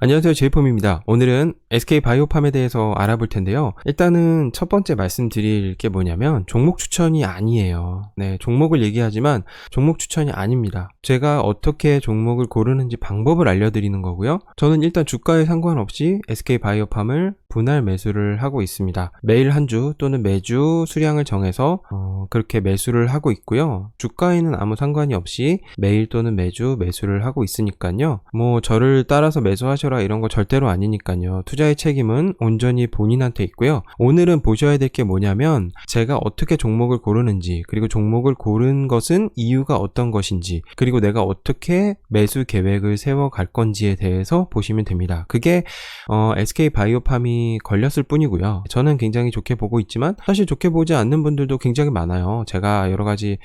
안녕하세요, 제이폼입니다. 오늘은 SK바이오팜에 대해서 알아볼 텐데요. 일단은 첫 번째 말씀드릴 게 뭐냐면 종목 추천이 아니에요. 네, 종목을 얘기하지만 종목 추천이 아닙니다. 제가 어떻게 종목을 고르는지 방법을 알려드리는 거고요. 저는 일단 주가에 상관없이 SK바이오팜을 분할 매수를 하고 있습니다. 매일 한 주 또는 매주 수량을 정해서 그렇게 매수를 하고 있고요. 주가에는 아무 상관이 없이 매일 또는 매주 매수를 하고 있으니까요. 뭐 저를 따라서 매수하셔라 이런 거 절대로 아니니까요. 투자의 책임은 온전히 본인한테 있고요. 오늘은 보셔야 될 게 뭐냐면 제가 어떻게 종목을 고르는지, 그리고 종목을 고른 것은 이유가 어떤 것인지, 그리고 내가 어떻게 매수 계획을 세워갈 건지에 대해서 보시면 됩니다. 그게 SK바이오팜이 걸렸을 뿐이고요. 저는 굉장히 좋게 보고 있지만 사실 좋게 보지 않는 분들도 굉장히 많아요. 제가 여러 가지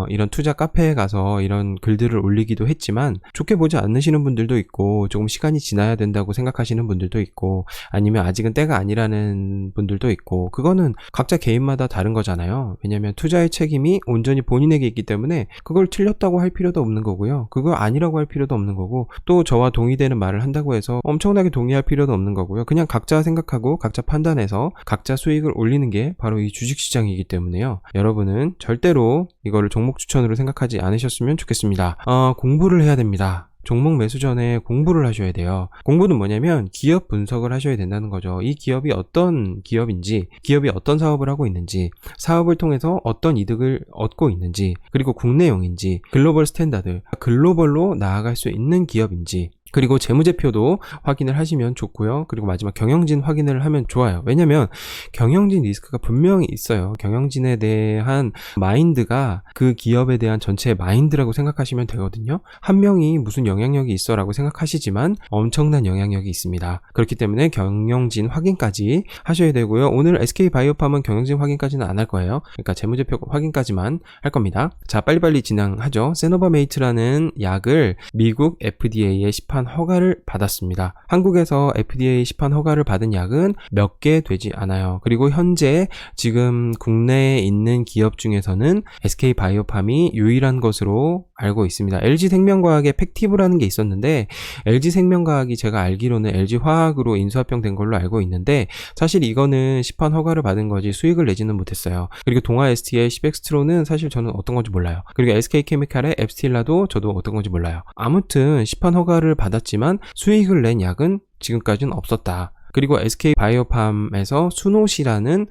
이런 투자 카페에 가서 이런 글들을 올리기도 했지만 좋게 보지 않으시는 분들도 있고, 조금 시간이 지나야 된다고 생각하시는 분들도 있고, 아니면 아직은 때가 아니라는 분들도 있고, 그거는 각자 개인마다 다른 거잖아요. 왜냐면 투자의 책임이 온전히 본인에게 있기 때문에 그걸 틀렸다고 할 필요도 없는 거고요. 그걸 아니라고 할 필요도 없는 거고, 또 저와 동의되는 말을 한다고 해서 엄청나게 동의할 필요도 없는 거고요. 그냥 각자 생각하고 각자 판단해서 각자 수익을 올리는 게 바로 이 주식시장이기 때문에요. 여러분은 절대로 이거를 종목 추천으로 생각하지 않으셨으면 좋겠습니다. 공부를 해야 됩니다. 종목 매수 전에 공부를 하셔야 돼요. 공부는 뭐냐면 기업 분석을 하셔야 된다는 거죠. 이 기업이 어떤 기업인지, 기업이 어떤 사업을 하고 있는지, 사업을 통해서 어떤 이득을 얻고 있는지, 그리고 국내용인지, 글로벌 스탠다드, 글로벌로 나아갈 수 있는 기업인지, 그리고 재무제표도 확인을 하시면 좋고요. 그리고 마지막 경영진 확인을 하면 좋아요. 왜냐면 경영진 리스크가 분명히 있어요. 경영진에 대한 마인드가 그 기업에 대한 전체의 마인드라고 생각하시면 되거든요. 한 명이 무슨 영향력이 있어 라고 생각하시지만 엄청난 영향력이 있습니다. 그렇기 때문에 경영진 확인까지 하셔야 되고요. 오늘 SK바이오팜은 경영진 확인까지는 안 할 거예요. 그러니까 재무제표 확인까지만 할 겁니다. 자, 빨리빨리 진행하죠. 세노바메이트라는 약을 미국 FDA의 시판 허가를 받았습니다. 한국에서 FDA 시판 허가를 받은 약은 몇 개 되지 않아요. 그리고 현재 지금 국내에 있는 기업 중에서는 SK바이오팜이 유일한 것으로 알고 있습니다. LG생명과학의 팩티브라는 게 있었는데, LG생명과학이 제가 알기로는 LG화학으로 인수합병된 걸로 알고 있는데, 사실 이거는 시판 허가를 받은 거지 수익을 내지는 못했어요. 그리고 동아ST의 시백스트로는 사실 저는 어떤 건지 몰라요. 그리고 SK케미칼의 앱스틸라도 저도 어떤 건지 몰라요. 아무튼 시판 허가를 받았지만 수익을 낸 약은 지금까지는 없었다. 그리고 SK바이오팜에서 수노시라는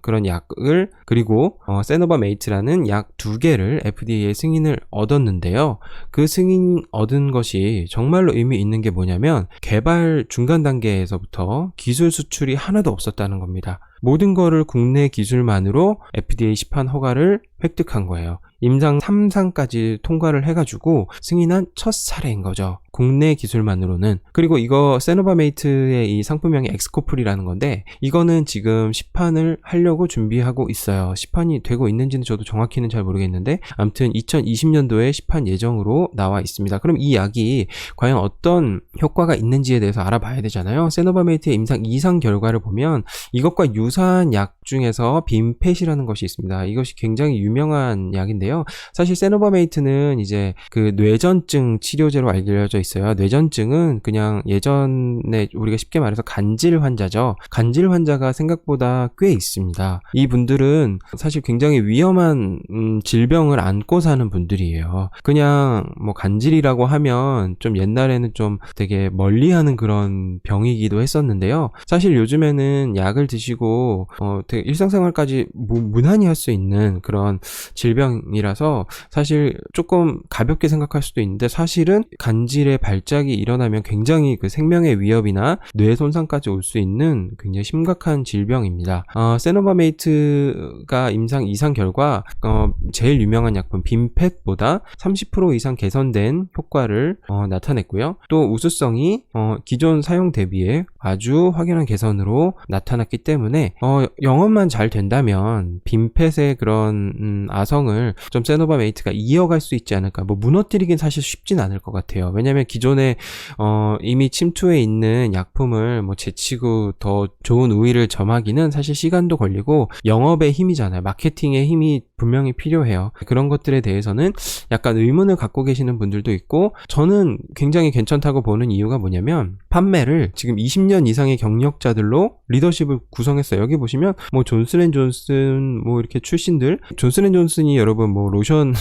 그런 약을, 그리고 세노바메이트라는 약 2개를 FDA의 승인을 얻었는데요. 그 승인 얻은 것이 정말로 의미 있는 게 뭐냐면 개발 중간 단계에서부터 기술 수출이 하나도 없었다는 겁니다. 모든 거를 국내 기술만으로 FDA 시판 허가를 획득한 거예요. 임상 3상까지 통과를 해가지고 승인한 첫 사례인 거죠. 국내 기술만으로는. 그리고 이거 세노바메이트의 이 상품명이 엑스코플이라는 건데, 이거는 지금 시판을 하려고 준비하고 있어요. 시판이 되고 있는지는 저도 정확히는 잘 모르겠는데, 아무튼 2020년도에 시판 예정으로 나와 있습니다. 그럼 이 약이 과연 어떤 효과가 있는지에 대해서 알아봐야 되잖아요. 세노바메이트의 임상 2상 결과를 보면 이것과 유사한 약 중에서 빈펫이라는 것이 있습니다. 이것이 굉장히 유명한 약인데요. 사실 세노바메이트는 이제 그 뇌전증 치료제로 알려져 있어요. 뇌전증은 그냥 예전에 우리가 쉽게 말해서 간질 환자죠. 간질 환자가 생각보다 꽤 있습니다. 이 분들은 사실 굉장히 위험한 질병을 안고 사는 분들이에요. 그냥 뭐 간질이라고 하면 좀 옛날에는 좀 되게 멀리하는 그런 병이기도 했었는데요. 사실 요즘에는 약을 드시고 되게 일상생활까지 무난히 할 수 있는 그런 질병이라서 사실 조금 가볍게 생각할 수도 있는데, 사실은 간질의 발작이 일어나면 굉장히 그 생명의 위협이나 뇌 손상까지 올 수 있는 굉장히 심각한 질병입니다. 세노바메이트가 임상 2상 결과 제일 유명한 약품 빈펫보다 30% 이상 개선된 효과를 나타냈고요. 또 우수성이 기존 사용 대비에 아주 확연한 개선으로 나타났기 때문에 영업만 잘 된다면 빈펫의 그런 아성을 좀 세노바메이트가 이어갈 수 있지 않을까. 뭐 무너뜨리긴 사실 쉽진 않을 것 같아요. 왜냐면 기존에 이미 침투해 있는 약품을 뭐 제치고 더 좋은 우위를 점하기는 사실 시간도 걸리고 영업의 힘이잖아요. 마케팅의 힘이 분명히 필요해요. 그런 것들에 대해서는 약간 의문을 갖고 계시는 분들도 있고, 저는 굉장히 괜찮다고 보는 이유가 뭐냐면 판매를 지금 20년 이상의 경력자들로 리더십을 구성했어요. 여기 보시면 뭐 존슨앤존슨 뭐 이렇게 출신들, 존슨앤존슨이 여러분 뭐 로션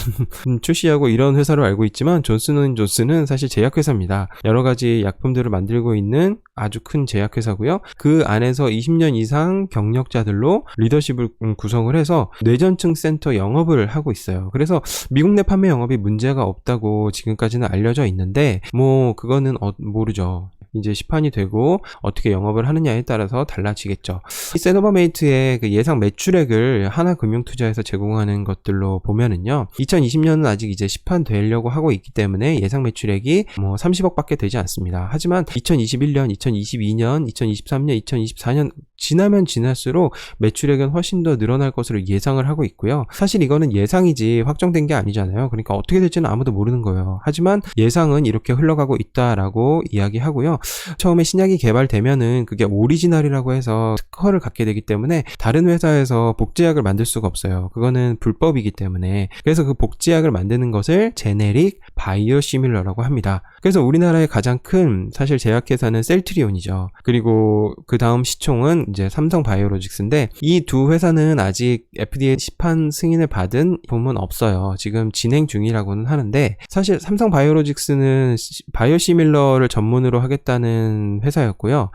출시하고 이런 회사로 알고 있지만 존슨앤존슨은 사실 제약회사입니다. 여러 가지 약품들을 만들고 있는 아주 큰 제약회사고요. 그 안에서 20년 이상 경력자들로 리더십을 구성을 해서 뇌전증 센터 영업을 하고 있어요. 그래서 미국 내 판매 영업이 문제가 없다고 지금까지는 알려져 있는데 뭐 그거는 모르죠. 이제 시판이 되고 어떻게 영업을 하느냐에 따라서 달라지겠죠. 이 세노바메이트의 그 예상 매출액을 하나금융투자에서 제공하는 것들로 보면은요, 2020년은 아직 이제 시판되려고 하고 있기 때문에 예상 매출액이 뭐 30억밖에 되지 않습니다. 하지만 2021년, 2022년, 2023년, 2024년 지나면 지날수록 매출액은 훨씬 더 늘어날 것으로 예상을 하고 있고요. 사실 이거는 예상이지 확정된 게 아니잖아요. 그러니까 어떻게 될지는 아무도 모르는 거예요. 하지만 예상은 이렇게 흘러가고 있다라고 이야기하고요. 처음에 신약이 개발되면은 그게 오리지널이라고 해서 특허를 갖게 되기 때문에 다른 회사에서 복제약을 만들 수가 없어요. 그거는 불법이기 때문에. 그래서 그 복제약을 만드는 것을 제네릭 바이오시밀러라고 합니다. 그래서 우리나라의 가장 큰 사실 제약회사는 셀트리온이죠. 그리고 그 다음 시총은 이제 삼성바이오로직스인데 이 두 회사는 아직 FDA 시판 승인을 받은 부분 없어요. 지금 진행 중이라고는 하는데, 사실 삼성바이오로직스는 바이오시밀러를 전문으로 하겠다는 회사였고요.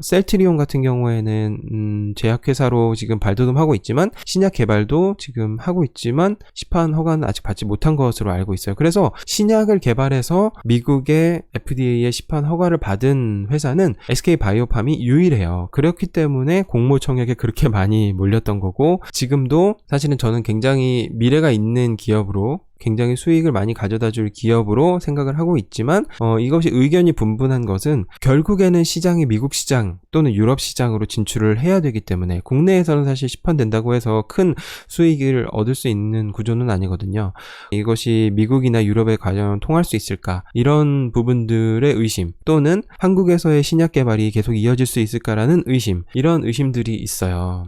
셀트리온 같은 경우에는 제약회사로 지금 발돋움하고 있지만 신약 개발도 지금 하고 있지만 시판 허가는 아직 받지 못한 것으로 알고 있어요. 그래서 신약을 개발해서 미국의 FDA의 시판 허가를 받은 회사는 SK바이오팜이 유일해요. 그렇기 때문에 공모청약에 그렇게 많이 몰렸던 거고, 지금도 사실은 저는 굉장히 미래가 있는 기업으로, 굉장히 수익을 많이 가져다 줄 기업으로 생각을 하고 있지만 이것이 의견이 분분한 것은 결국에는 시장이 미국 시장 또는 유럽 시장으로 진출을 해야 되기 때문에 국내에서는 사실 시판된다고 해서 큰 수익을 얻을 수 있는 구조는 아니거든요. 이것이 미국이나 유럽에 과연 통할 수 있을까, 이런 부분들의 의심, 또는 한국에서의 신약 개발이 계속 이어질 수 있을까라는 의심, 이런 의심들이 있어요.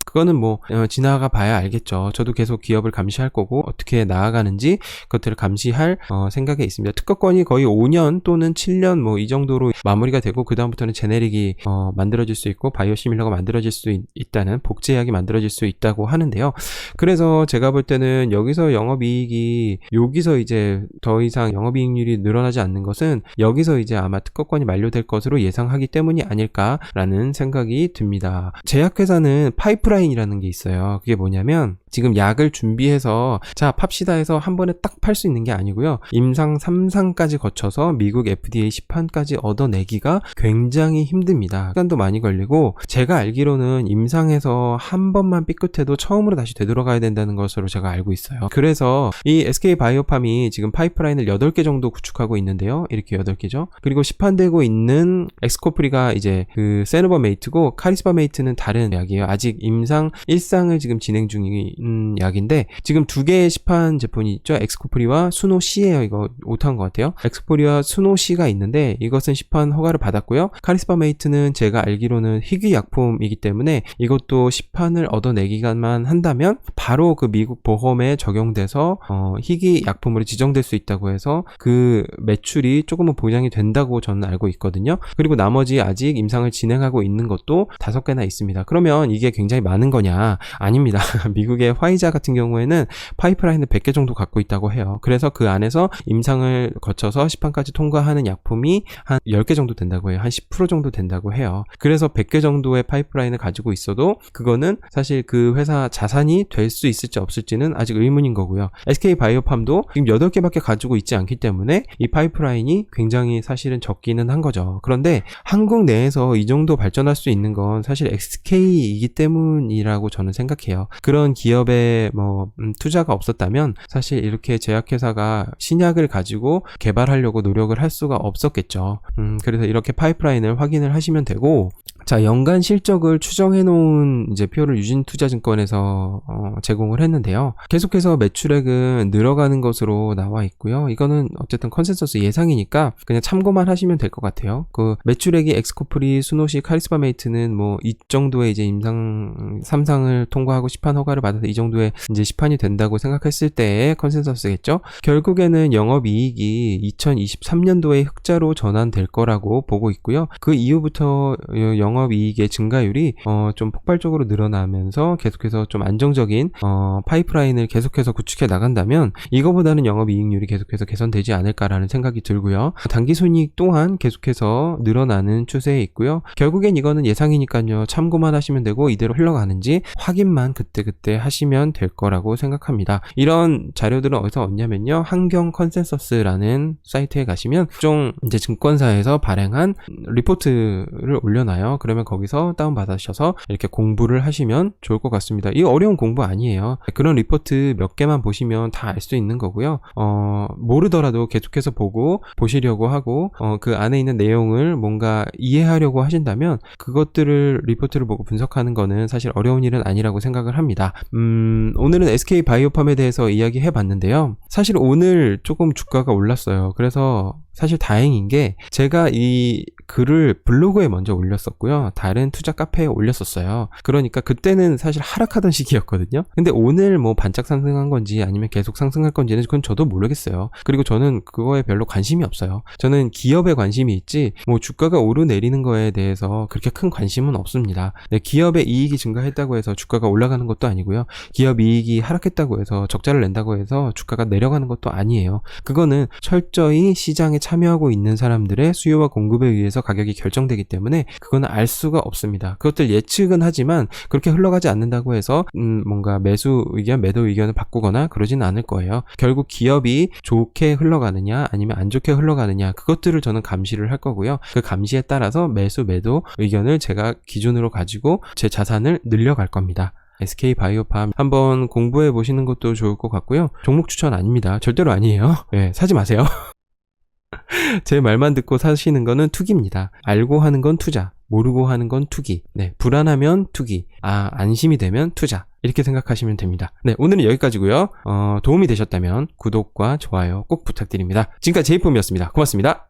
그거는 뭐 지나가 봐야 알겠죠. 저도 계속 기업을 감시할 거고 어떻게 나아가는지 그것들을 감시할 생각에 있습니다. 특허권이 거의 5년 또는 7년 뭐 이 정도로 마무리가 되고, 그 다음부터는 제네릭이 만들어질 수 있고 바이오시밀러가 만들어질 수 있다는, 복제약이 만들어질 수 있다고 하는데요. 그래서 제가 볼 때는 여기서 영업이익이, 여기서 이제 더 이상 영업이익률이 늘어나지 않는 것은 여기서 이제 아마 특허권이 만료될 것으로 예상하기 때문이 아닐까라는 생각이 듭니다. 제약회사는 파이프라인이라는 게 있어요. 그게 뭐냐면 지금 약을 준비해서 자 팝시다 해서 한 번에 딱 팔 수 있는 게 아니고요. 임상 3상까지 거쳐서 미국 FDA 시판까지 얻어내기가 굉장히 힘듭니다. 시간도 많이 걸리고, 제가 알기로는 임상에서 한 번만 삐끗해도 처음으로 다시 되돌아가야 된다는 것으로 제가 알고 있어요. 그래서 이 SK바이오팜이 지금 파이프라인을 8개 정도 구축하고 있는데요. 이렇게 8개죠. 그리고 시판되고 있는 엑스코프리가 이제 그 세노바메이트고, 카리스바메이트는 다른 약이에요. 아직 임상 1상을 지금 진행 중인 약인데 지금 2개의 시판 제품이 있죠. 엑스코프리와 수노C예요. 이거 오타한 것 같아요. 엑스코프리와 수노C가 있는데 이것은 시판 허가를 받았고요. 카리스바메이트는 제가 알기로는 희귀 약품이기 때문에 이것도 시판을 얻어내기만 한다면 바로 그 미국 보험에 적용돼서 희귀 약품으로 지정될 수 있다고 해서 그 매출이 조금은 보장이 된다고 저는 알고 있거든요. 그리고 나머지 아직 임상을 진행하고 있는 것도 5개나 있습니다. 그러면 이게 굉장히 많은 거냐? 아닙니다. 미국의 화이자 같은 경우에는 파이프라인을 100개 정도 갖고 있다고 해요. 그래서 그 안에서 임상을 거쳐서 시판까지 통과하는 약품이 한 10개 정도 된다고 해요. 한 10% 정도 된다고 해요. 그래서 100개 정도의 파이프라인을 가지고 있어도 그거는 사실 그 회사 자산이 될 수 있을지 없을지는 아직 의문인 거고요. SK바이오팜도 지금 8개밖에 가지고 있지 않기 때문에 이 파이프라인이 굉장히 사실은 적기는 한 거죠. 그런데 한국 내에서 이 정도 발전할 수 있는 건 사실 SK이기 때문이라고 저는 생각해요. 그런 기업에 투자가 없었다면 사실 이렇게 제약회사가 신약을 가지고 개발하려고 노력을 할 수가 없었겠죠. 그래서 이렇게 파이프라인을 확인을 하시면 되고, 자, 연간 실적을 추정해 놓은 이제 표를 유진투자증권에서 제공을 했는데요. 계속해서 매출액은 늘어가는 것으로 나와 있고요. 이거는 어쨌든 컨센서스 예상이니까 그냥 참고만 하시면 될 것 같아요. 그 매출액이 엑스코프리, 수노시, 카리스마메이트는 뭐 이 정도의 이제 임상 3상을 통과하고 시판 허가를 받아서 이 정도의 이제 시판이 된다고 생각했을 때의 컨센서스겠죠. 결국에는 영업이익이 2023년도에 흑자로 전환될 거라고 보고 있고요. 그 이후부터 영업이익의 증가율이 좀 폭발적으로 늘어나면서 계속해서 좀 안정적인 파이프라인을 계속해서 구축해 나간다면 이거보다는 영업이익률이 계속해서 개선되지 않을까라는 생각이 들고요. 당기순이익 또한 계속해서 늘어나는 추세에 있고요. 결국엔 이거는 예상이니까요. 참고만 하시면 되고 이대로 흘러가는지 확인만 그때그때 하시면 될 거라고 생각합니다. 이런 자료들은 어디서 얻냐면요. 한경 컨센서스라는 사이트에 가시면 종 이제 증권사에서 발행한 리포트를 올려놔요. 그러면 거기서 다운받으셔서 이렇게 공부를 하시면 좋을 것 같습니다. 이 어려운 공부 아니에요. 그런 리포트 몇 개만 보시면 다 알 수 있는 거고요. 모르더라도 계속해서 보시려고 하고 그 안에 있는 내용을 뭔가 이해하려고 하신다면 그것들을 리포트를 보고 분석하는 거는 사실 어려운 일은 아니라고 생각을 합니다. 오늘은 SK 바이오팜에 대해서 이야기해 봤는데요. 사실 오늘 조금 주가가 올랐어요. 그래서 사실 다행인 게 제가 이 글을 블로그에 먼저 올렸었고요. 다른 투자 카페에 올렸었어요. 그러니까 그때는 사실 하락하던 시기였거든요. 근데 오늘 뭐 반짝 상승한 건지 아니면 계속 상승할 건지는 그건 저도 모르겠어요. 그리고 저는 그거에 별로 관심이 없어요. 저는 기업에 관심이 있지 뭐 주가가 오르내리는 거에 대해서 그렇게 큰 관심은 없습니다. 네, 기업의 이익이 증가했다고 해서 주가가 올라가는 것도 아니고요. 기업 이익이 하락했다고 해서 적자를 낸다고 해서 주가가 내려가는 것도 아니에요. 그거는 철저히 시장에 참여하고 있는 사람들의 수요와 공급에 의해서 가격이 결정되기 때문에 그거는 알 수가 없습니다. 그것들 예측은 하지만 그렇게 흘러가지 않는다고 해서 뭔가 매수 의견, 매도 의견을 바꾸거나 그러지는 않을 거예요. 결국 기업이 좋게 흘러가느냐 아니면 안 좋게 흘러가느냐 그것들을 저는 감시를 할 거고요. 그 감시에 따라서 매수, 매도 의견을 제가 기준으로 가지고 제 자산을 늘려갈 겁니다. SK 바이오팜 한번 공부해 보시는 것도 좋을 것 같고요. 종목 추천 아닙니다. 절대로 아니에요. 네, 사지 마세요. 제 말만 듣고 사시는 거는 투기입니다. 알고 하는 건 투자, 모르고 하는 건 투기. 네, 불안하면 투기, 안심이 되면 투자. 이렇게 생각하시면 됩니다. 네, 오늘은 여기까지고요. 도움이 되셨다면 구독과 좋아요 꼭 부탁드립니다. 지금까지 제이폼이었습니다. 고맙습니다.